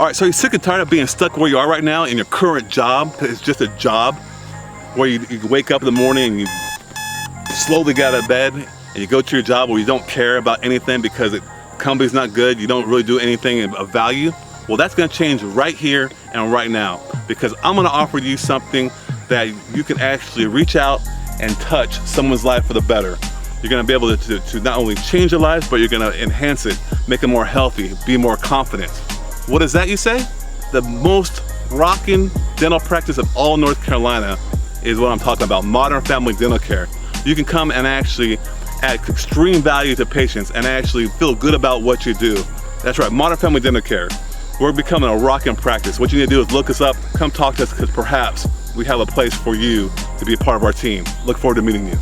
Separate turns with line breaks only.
All right, so you're sick and tired of being stuck where you are right now in your current job, because it's just a job where you wake up in the morning and you slowly get out of bed and you go to your job where you don't care about anything because the company's not good, you don't really do anything of value. Well, that's gonna change right here and right now, because I'm gonna offer you something that you can actually reach out and touch someone's life for the better. You're gonna be able to not only change your life, but you're gonna enhance it, make it more healthy, be more confident. What is that, you say? The most rocking dental practice of all North Carolina is what I'm talking about, Modern Family Dental Care. You can come and actually add extreme value to patients and actually feel good about what you do. That's right, Modern Family Dental Care. We're becoming a rocking practice. What you need to do is look us up, come talk to us, because perhaps we have a place for you to be a part of our team. Look forward to meeting you.